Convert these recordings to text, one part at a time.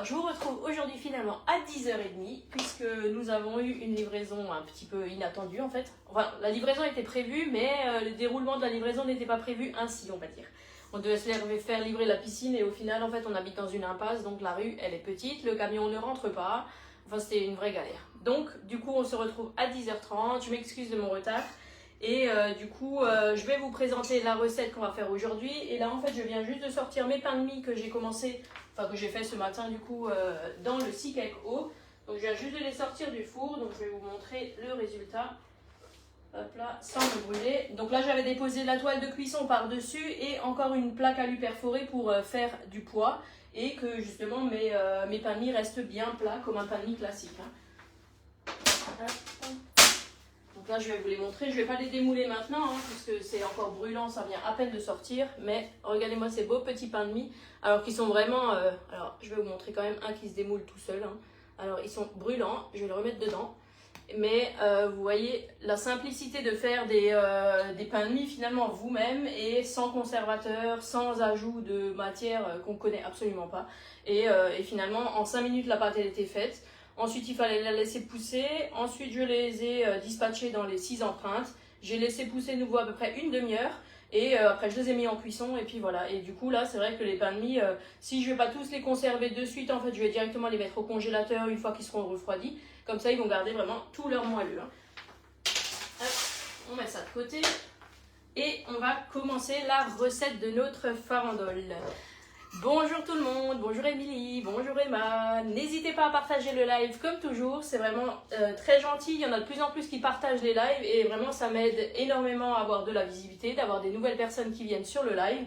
Alors, je vous retrouve aujourd'hui finalement à 10h30 puisque nous avons eu une livraison un petit peu inattendue en fait. Enfin, la livraison était prévue, mais le déroulement de la livraison n'était pas prévu ainsi, on va dire. On devait se faire livrer la piscine et au final, en fait, on habite dans une impasse, donc la rue, elle est petite, le camion ne rentre pas. Enfin, c'était une vraie galère. Donc, du coup, on se retrouve à 10h30. Je m'excuse de mon retard. Et du coup, je vais vous présenter la recette qu'on va faire aujourd'hui. Et là, en fait, je viens juste de sortir mes pains de mie que j'ai commencé, enfin que j'ai fait ce matin, du coup, dans le Sea Cake Eau. Donc, je viens juste de les sortir du four. Donc, je vais vous montrer le résultat. Hop là, sans me brûler. Donc là, j'avais déposé la toile de cuisson par-dessus et encore une plaque alu perforée pour faire du poids. Et que justement, mes pains de mie restent bien plats comme un pain de mie classique. Hein. Donc là, je vais vous les montrer. Je ne vais pas les démouler maintenant, hein, puisque c'est encore brûlant, ça vient à peine de sortir. Mais regardez-moi ces beaux petits pains de mie. Alors qu'ils sont vraiment... alors, je vais vous montrer quand même un qui se démoule tout seul. Hein. Alors, ils sont brûlants. Je vais le remettre dedans. Mais vous voyez la simplicité de faire des pains de mie finalement vous-même et sans conservateur, sans ajout de matière qu'on ne connaît absolument pas. Et finalement, en 5 minutes, la pâte elle était faite. Ensuite, il fallait la laisser pousser. Ensuite, je les ai dispatchés dans les 6 empreintes. J'ai laissé pousser nouveau à peu près une demi-heure. Et après, je les ai mis en cuisson. Et puis voilà. Et du coup, là, c'est vrai que les pains de mie, si je ne vais pas tous les conserver de suite, en fait, je vais directement les mettre au congélateur une fois qu'ils seront refroidis. Comme ça, ils vont garder vraiment tout leur moelleux. Hein. Hop, on met ça de côté. Et on va commencer la recette de notre farandole. Bonjour tout le monde, bonjour Émilie, bonjour Emma. N'hésitez pas à partager le live comme toujours, c'est vraiment très gentil. Il y en a de plus en plus qui partagent les lives et vraiment ça m'aide énormément à avoir de la visibilité, d'avoir des nouvelles personnes qui viennent sur le live.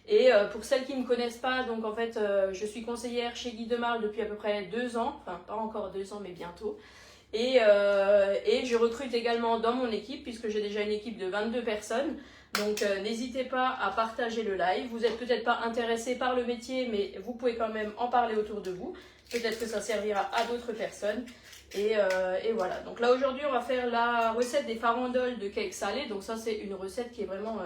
Et pour celles qui ne me connaissent pas, donc en fait je suis conseillère chez Guy Demarle depuis à peu près 2 ans, enfin pas encore 2 ans mais bientôt. Et je recrute également dans mon équipe puisque j'ai déjà une équipe de 22 personnes. Donc n'hésitez pas à partager le live. Vous n'êtes peut-être pas intéressé par le métier, mais vous pouvez quand même en parler autour de vous. Peut-être que ça servira à d'autres personnes. Et voilà. Donc là aujourd'hui, on va faire la recette des farandoles de cake salé. Donc ça, c'est une recette qui est vraiment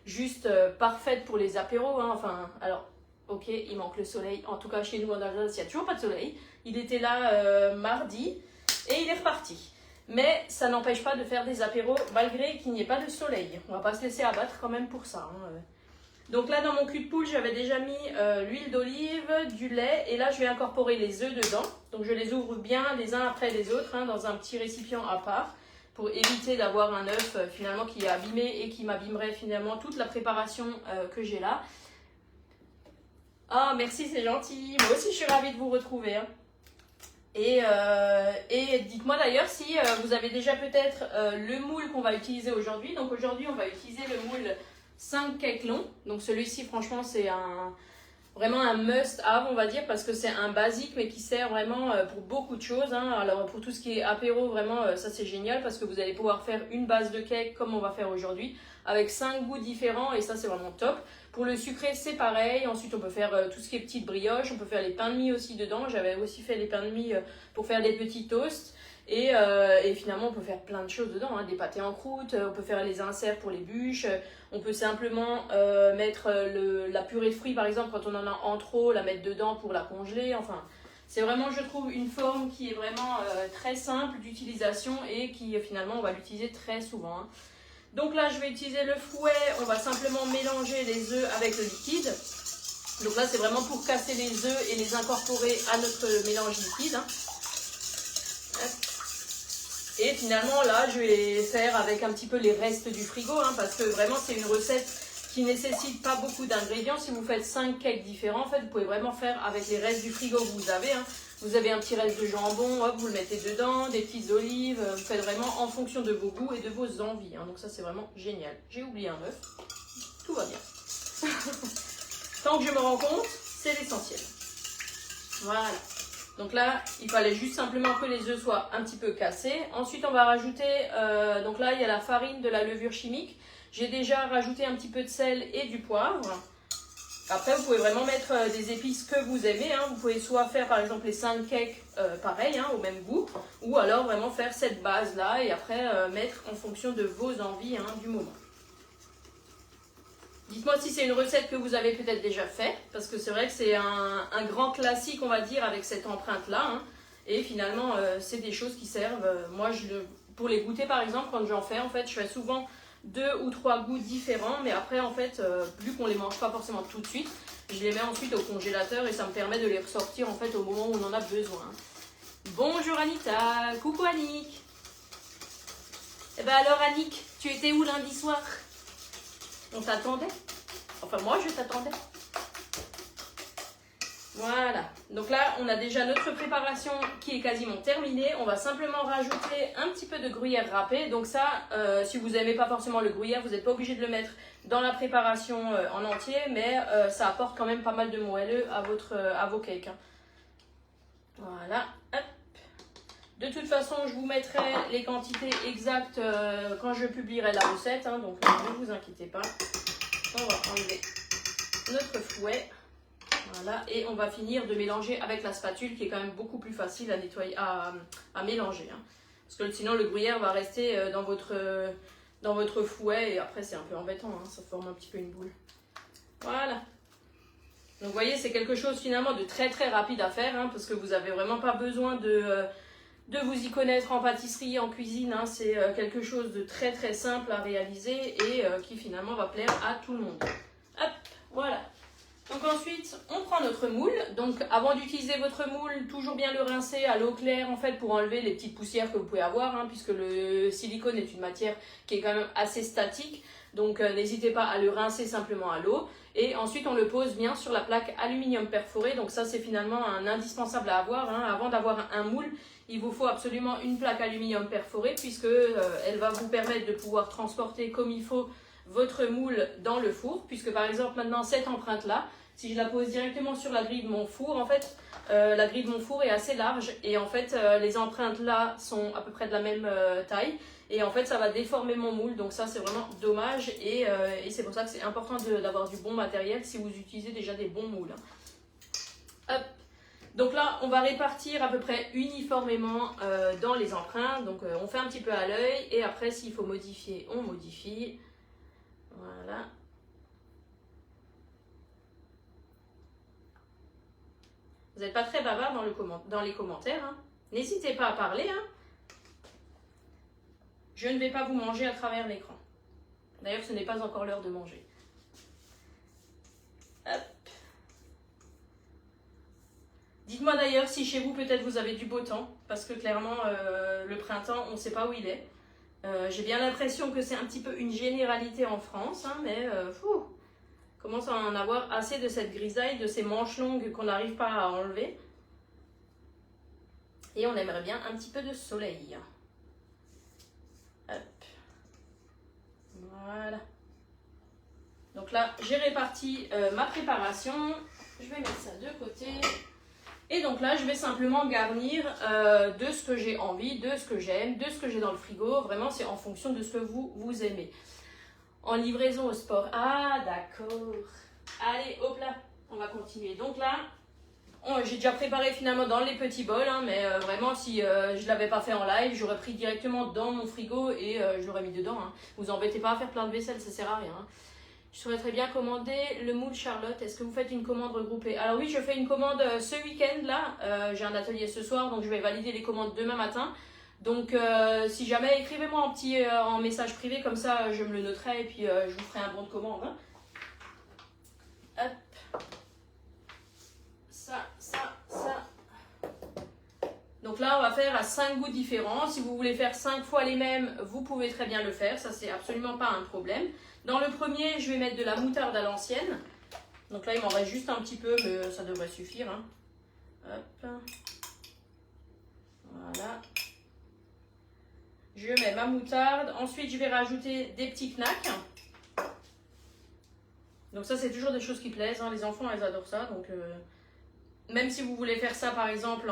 juste parfaite pour les apéros. Hein. Enfin, alors, ok, il manque le soleil. En tout cas, chez nous en Alsace, il n'y a toujours pas de soleil. Il était là mardi et il est reparti. Mais ça n'empêche pas de faire des apéros malgré qu'il n'y ait pas de soleil. On ne va pas se laisser abattre quand même pour ça. Hein. Donc là, dans mon cul de poule, j'avais déjà mis l'huile d'olive, du lait. Et là, je vais incorporer les œufs dedans. Donc je les ouvre bien les uns après les autres hein, dans un petit récipient à part. Pour éviter d'avoir un œuf finalement qui est abîmé et qui m'abîmerait finalement toute la préparation que j'ai là. Ah, merci, c'est gentil. Moi aussi, je suis ravie de vous retrouver. Hein. Et dites-moi d'ailleurs si vous avez déjà peut-être le moule qu'on va utiliser aujourd'hui. Donc aujourd'hui, on va utiliser le moule 5 cake long. Donc celui-ci, franchement, c'est vraiment un must-have, on va dire, parce que c'est un basique, mais qui sert vraiment pour beaucoup de choses. Hein. Alors pour tout ce qui est apéro, vraiment, ça c'est génial, parce que vous allez pouvoir faire une base de cake comme on va faire aujourd'hui, avec 5 goûts différents, et ça c'est vraiment top. Pour le sucré, c'est pareil. Ensuite, on peut faire tout ce qui est petites brioches. On peut faire les pains de mie aussi dedans. J'avais aussi fait les pains de mie pour faire des petits toasts. Et finalement, on peut faire plein de choses dedans. Hein. Des pâtés en croûte. On peut faire les inserts pour les bûches. On peut simplement mettre la purée de fruits, par exemple, quand on en a en trop, la mettre dedans pour la congeler. Enfin, c'est vraiment, je trouve, une forme qui est vraiment très simple d'utilisation et qui, finalement, on va l'utiliser très souvent. Hein. Donc là, je vais utiliser le fouet. On va simplement mélanger les œufs avec le liquide. Donc là, c'est vraiment pour casser les œufs et les incorporer à notre mélange liquide. Hein. Et finalement, là, je vais faire avec un petit peu les restes du frigo. Hein, parce que vraiment, c'est une recette qui ne nécessite pas beaucoup d'ingrédients. Si vous faites 5 cakes différents, en fait, vous pouvez vraiment faire avec les restes du frigo que vous avez. Hein. Vous avez un petit reste de jambon, hop, vous le mettez dedans, des petites olives. Vous faites vraiment en fonction de vos goûts et de vos envies. Hein. Donc ça, c'est vraiment génial. J'ai oublié un œuf. Tout va bien. Tant que je me rends compte, c'est l'essentiel. Voilà. Donc là, il fallait juste simplement que les œufs soient un petit peu cassés. Ensuite, on va rajouter, donc là, il y a la farine, de la levure chimique. J'ai déjà rajouté un petit peu de sel et du poivre. Après, vous pouvez vraiment mettre des épices que vous aimez. Hein. Vous pouvez soit faire par exemple les 5 cakes pareil, hein, au même goût, ou alors vraiment faire cette base-là et après mettre en fonction de vos envies hein, du moment. Dites-moi si c'est une recette que vous avez peut-être déjà fait, parce que c'est vrai que c'est un grand classique, on va dire, avec cette empreinte-là. Hein. Et finalement, c'est des choses qui servent. Moi, pour les goûter, par exemple, quand j'en fais, en fait, je fais souvent 2 ou 3 goûts différents. Mais après, en fait, vu qu'on ne les mange pas forcément tout de suite, je les mets ensuite au congélateur et ça me permet de les ressortir, en fait, au moment où on en a besoin. Bonjour Anita, coucou Annick. Eh ben alors Annick, tu étais où lundi soir? On t'attendait. Enfin, moi, je t'attendais. Voilà. Donc là, on a déjà notre préparation qui est quasiment terminée. On va simplement rajouter un petit peu de gruyère râpée. Donc ça, si vous n'aimez pas forcément le gruyère, vous n'êtes pas obligé de le mettre dans la préparation en entier. Mais ça apporte quand même pas mal de moelleux à vos cakes. Hein. Voilà. Hop. De toute façon, je vous mettrai les quantités exactes quand je publierai la recette. Hein, donc ne vous inquiétez pas. On va enlever notre fouet. Voilà, et on va finir de mélanger avec la spatule qui est quand même beaucoup plus facile à nettoyer, à mélanger. Hein. Parce que sinon le gruyère va rester dans votre fouet et après c'est un peu embêtant, hein, ça forme un petit peu une boule. Voilà. Donc vous voyez, c'est quelque chose finalement de très très rapide à faire hein, parce que vous n'avez vraiment pas besoin de vous y connaître en pâtisserie, en cuisine. Hein. C'est quelque chose de très très simple à réaliser et qui finalement va plaire à tout le monde. Hop, voilà. Donc ensuite, on prend notre moule. Donc avant d'utiliser votre moule, toujours bien le rincer à l'eau claire en fait pour enlever les petites poussières que vous pouvez avoir hein, puisque le silicone est une matière qui est quand même assez statique. Donc n'hésitez pas à le rincer simplement à l'eau. Et ensuite, on le pose bien sur la plaque aluminium perforée. Donc ça, c'est finalement un indispensable à avoir. Hein. Avant d'avoir un moule, il vous faut absolument une plaque aluminium perforée puisque elle va vous permettre de pouvoir transporter comme il faut votre moule dans le four. Puisque par exemple, maintenant, cette empreinte-là, si je la pose directement sur la grille de mon four, en fait, la grille de mon four est assez large et en fait, les empreintes là sont à peu près de la même taille et en fait, ça va déformer mon moule. Donc ça, c'est vraiment dommage et c'est pour ça que c'est important d'avoir du bon matériel si vous utilisez déjà des bons moules. Hop. Donc là, on va répartir à peu près uniformément dans les empreintes. Donc on fait un petit peu à l'œil et après, s'il faut modifier, on modifie. Voilà. Vous n'êtes pas très bavard dans les commentaires. Hein. N'hésitez pas à parler. Hein. Je ne vais pas vous manger à travers l'écran. D'ailleurs, ce n'est pas encore l'heure de manger. Hop. Dites-moi d'ailleurs si chez vous, peut-être vous avez du beau temps. Parce que clairement, le printemps, on ne sait pas où il est. J'ai bien l'impression que c'est un petit peu une généralité en France. Hein, mais commence à en avoir assez de cette grisaille, de ces manches longues qu'on n'arrive pas à enlever. Et on aimerait bien un petit peu de soleil. Hop. Voilà. Donc là, j'ai réparti ma préparation. Je vais mettre ça de côté. Et donc là, je vais simplement garnir de ce que j'ai envie, de ce que j'aime, de ce que j'ai dans le frigo. Vraiment, c'est en fonction de ce que vous aimez. En livraison au sport. Ah, d'accord. Allez, hop là. On va continuer. Donc là, j'ai déjà préparé finalement dans les petits bols. Hein, mais vraiment, si je ne l'avais pas fait en live, j'aurais pris directement dans mon frigo et je l'aurais mis dedans. Hein. Vous embêtez pas à faire plein de vaisselle, ça sert à rien. Hein. Je souhaiterais bien commander le moule Charlotte. Est-ce que vous faites une commande regroupée? Alors oui, je fais une commande ce week-end là. J'ai un atelier ce soir, donc je vais valider les commandes demain matin. Donc si jamais, écrivez-moi en message privé, comme ça je me le noterai et puis je vous ferai un bon de commande. Hein. Hop. Ça. Donc là, on va faire à 5 goûts différents. Si vous voulez faire 5 fois les mêmes, vous pouvez très bien le faire. Ça, c'est absolument pas un problème. Dans le premier, je vais mettre de la moutarde à l'ancienne. Donc là, il m'en reste juste un petit peu, mais ça devrait suffire. Hein. Hop. Voilà. Je mets ma moutarde. Ensuite, je vais rajouter des petits knacks. Donc ça, c'est toujours des choses qui plaisent. Hein. Les enfants, ils adorent ça. Donc, même si vous voulez faire ça, par exemple,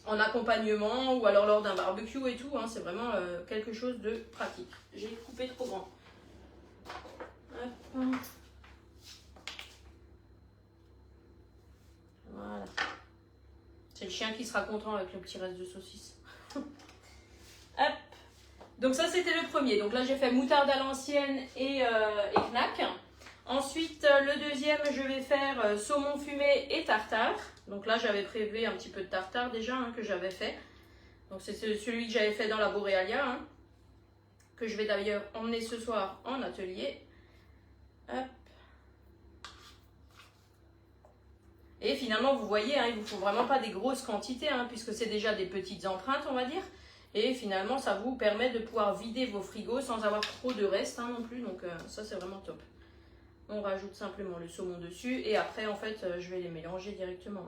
en accompagnement ou alors lors d'un barbecue et tout, hein, c'est vraiment quelque chose de pratique. J'ai coupé trop grand. Hop. Voilà. C'est le chien qui sera content avec le petit reste de saucisse. Hop. Donc ça c'était le premier. Donc là j'ai fait moutarde à l'ancienne et knack. Ensuite le deuxième je vais faire saumon fumé et tartare. Donc là j'avais prévu un petit peu de tartare déjà que j'avais fait. Donc c'est celui que j'avais fait dans la Borealia. Que je vais d'ailleurs emmener ce soir en atelier. Hop. Et finalement vous voyez il ne vous faut vraiment pas des grosses quantités puisque c'est déjà des petites empreintes on va dire. Et finalement, ça vous permet de pouvoir vider vos frigos sans avoir trop de reste non plus. Donc ça, c'est vraiment top. On rajoute simplement le saumon dessus. Et après, en fait, je vais les mélanger directement.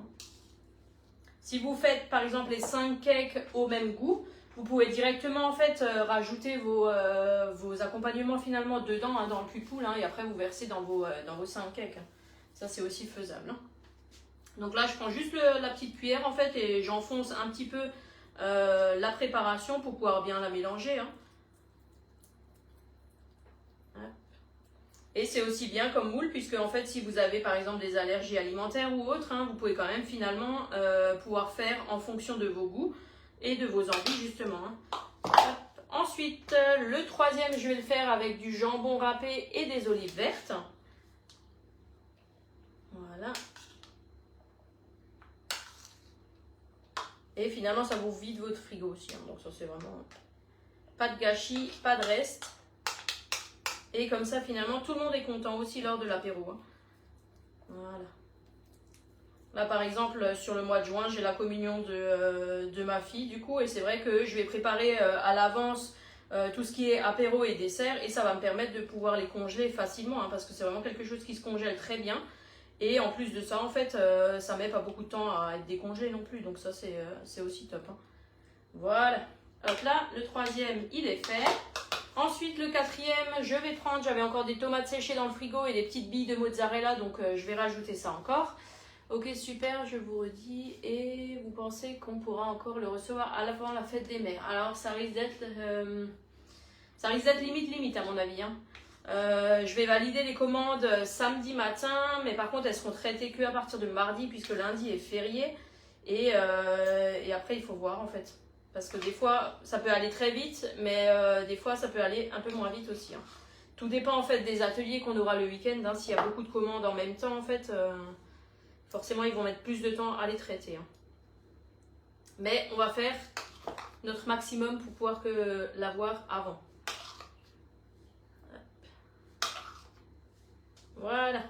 Si vous faites, par exemple, les 5 cakes au même goût, vous pouvez directement, en fait, rajouter vos accompagnements finalement dedans, dans le pupoule. Et après, vous versez dans vos 5 cakes. Ça, c'est aussi faisable. Donc là, je prends juste la petite cuillère, en fait, et j'enfonce un petit peu la préparation pour pouvoir bien la mélanger. Et c'est aussi bien comme moule puisque en fait si vous avez par exemple des allergies alimentaires ou autres, vous pouvez quand même finalement pouvoir faire en fonction de vos goûts et de vos envies justement. Ensuite le troisième je vais le faire avec du jambon râpé et des olives vertes. Voilà. Et finalement, ça vous vide votre frigo aussi. Donc ça, c'est vraiment pas de gâchis, pas de reste. Et comme ça, finalement, tout le monde est content aussi lors de l'apéro. Voilà. Là, par exemple, sur le mois de juin, j'ai la communion de ma fille, du coup. Et c'est vrai que je vais préparer à l'avance tout ce qui est apéro et dessert. Et ça va me permettre de pouvoir les congeler facilement. Parce que c'est vraiment quelque chose qui se congèle très bien. Et en plus de ça, en fait, ça met pas beaucoup de temps à être décongelé non plus. Donc ça, c'est aussi top. Voilà. Hop là, le troisième, il est fait. Ensuite, le quatrième, je vais prendre, j'avais encore des tomates séchées dans le frigo et des petites billes de mozzarella. Donc je vais rajouter ça encore. Ok, super, je vous redis. Et vous pensez qu'on pourra encore le recevoir avant la fête des mères? Alors, ça risque d'être limite à mon avis. Je vais valider les commandes samedi matin, mais par contre elles seront traitées que à partir de mardi puisque lundi est férié et après il faut voir en fait parce que des fois ça peut aller très vite mais des fois ça peut aller un peu moins vite aussi. Tout dépend en fait des ateliers qu'on aura le week-end. S'il y a beaucoup de commandes en même temps en fait forcément ils vont mettre plus de temps à les traiter. Mais on va faire notre maximum pour pouvoir l'avoir avant. Voilà,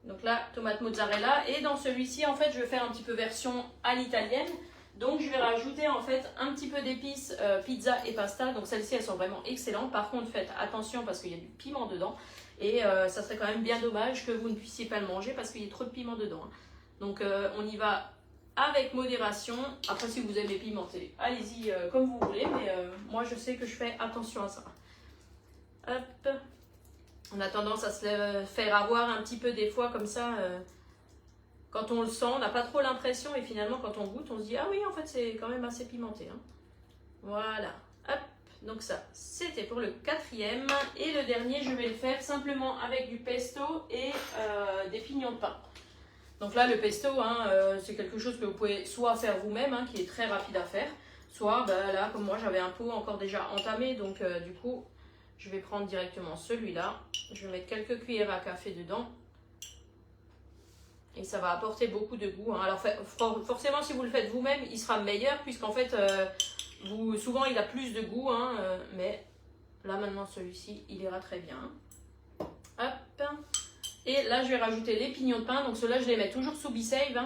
donc là, tomate mozzarella. Et dans celui-ci, en fait, je vais faire un petit peu version à l'italienne. Donc, je vais rajouter en fait un petit peu d'épices pizza et pasta. Donc, celles-ci, elles sont vraiment excellentes. Par contre, faites attention parce qu'il y a du piment dedans. Et ça serait quand même bien dommage que vous ne puissiez pas le manger parce qu'il y a trop de piment dedans. Donc, on y va avec modération. Après, si vous aimez pimenter, allez-y comme vous voulez. Mais moi, je sais que je fais attention à ça. Hop. On a tendance à se faire avoir un petit peu des fois comme ça. Quand on le sent, on n'a pas trop l'impression. Et finalement, quand on goûte, on se dit « Ah oui, en fait, c'est quand même assez pimenté. » Voilà. Hop. Donc ça, c'était pour le quatrième. Et le dernier, je vais le faire simplement avec du pesto et des pignons de pain. Donc là, le pesto, c'est quelque chose que vous pouvez soit faire vous-même, qui est très rapide à faire. Soit, là, comme moi, j'avais un pot encore déjà entamé. Donc du coup... Je vais prendre directement celui-là. Je vais mettre quelques cuillères à café dedans. Et ça va apporter beaucoup de goût. Alors forcément, si vous le faites vous-même, il sera meilleur. Puisqu'en fait, souvent, il a plus de goût. Mais là, maintenant, celui-ci, il ira très bien. Hop. Et là, je vais rajouter les pignons de pain. Donc ceux-là, je les mets toujours sous B-Save.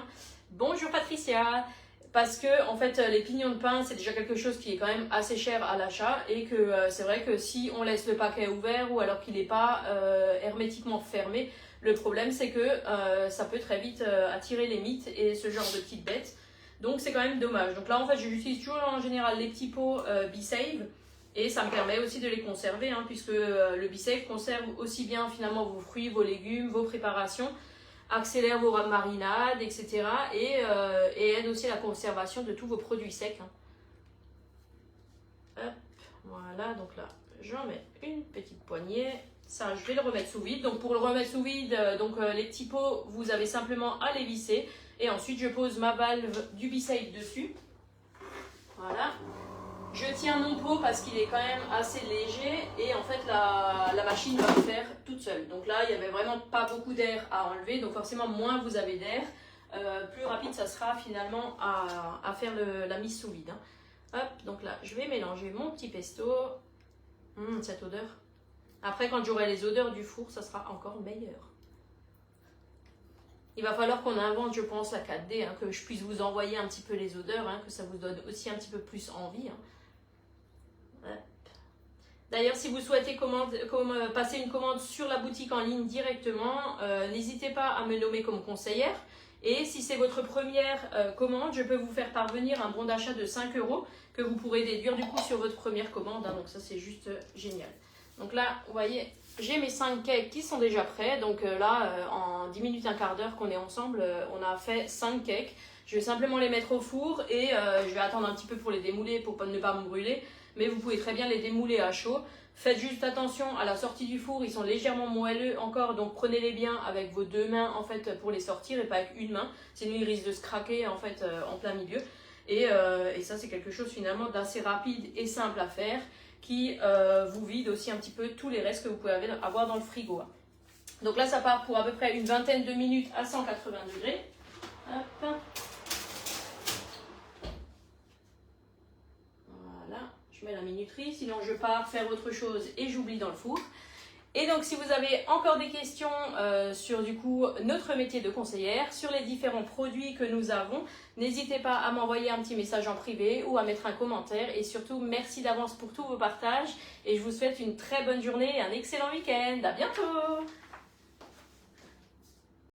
Bonjour Patricia. Parce que en fait les pignons de pain c'est déjà quelque chose qui est quand même assez cher à l'achat et que c'est vrai que si on laisse le paquet ouvert ou alors qu'il n'est pas hermétiquement fermé, le problème c'est que ça peut très vite attirer les mites et ce genre de petites bêtes. Donc c'est quand même dommage. Donc là en fait j'utilise toujours en général les petits pots B-Save et ça me permet aussi de les conserver puisque le B-Save conserve aussi bien finalement vos fruits, vos légumes, vos préparations, accélère vos marinades, etc. Et aide aussi à la conservation de tous vos produits secs. Hop, voilà, donc là, j'en mets une petite poignée. Ça, je vais le remettre sous vide. Donc pour le remettre sous vide, les petits pots, vous avez simplement à les visser. Et ensuite, je pose ma valve du B-Save dessus. Voilà. Je tiens mon pot parce qu'il est quand même assez léger et en fait la machine va le faire toute seule. Donc là, il n'y avait vraiment pas beaucoup d'air à enlever, donc forcément moins vous avez d'air, plus rapide ça sera finalement à faire la mise sous vide. Hein. Hop, donc là, je vais mélanger mon petit pesto. Cette odeur. Après, quand j'aurai les odeurs du four, ça sera encore meilleur. Il va falloir qu'on invente, je pense, la 4D, hein, que je puisse vous envoyer un petit peu les odeurs, hein, que ça vous donne aussi un petit peu plus envie. Hein. D'ailleurs, si vous souhaitez passer une commande sur la boutique en ligne directement, n'hésitez pas à me nommer comme conseillère. Et si c'est votre première commande, je peux vous faire parvenir un bon d'achat de 5 € que vous pourrez déduire du coup sur votre première commande. Hein, donc ça, c'est juste génial. Donc là, vous voyez, j'ai mes 5 cakes qui sont déjà prêts. Donc là, en 10 minutes, un quart d'heure qu'on est ensemble, on a fait 5 cakes. Je vais simplement les mettre au four et je vais attendre un petit peu pour les démouler pour ne pas me brûler. Mais vous pouvez très bien les démouler à chaud. Faites juste attention à la sortie du four, ils sont légèrement moelleux encore, donc prenez-les bien avec vos 2 mains en fait pour les sortir et pas avec une main, sinon ils risquent de se craquer en fait en plein milieu. Et ça c'est quelque chose finalement d'assez rapide et simple à faire qui vous vide aussi un petit peu tous les restes que vous pouvez avoir dans le frigo. Donc là ça part pour à peu près une vingtaine de minutes à 180 degrés. Hop. Je mets la minuterie, sinon je pars faire autre chose et j'oublie dans le four. Et donc si vous avez encore des questions sur du coup notre métier de conseillère, sur les différents produits que nous avons, n'hésitez pas à m'envoyer un petit message en privé ou à mettre un commentaire. Et surtout, merci d'avance pour tous vos partages et je vous souhaite une très bonne journée et un excellent week-end. À bientôt!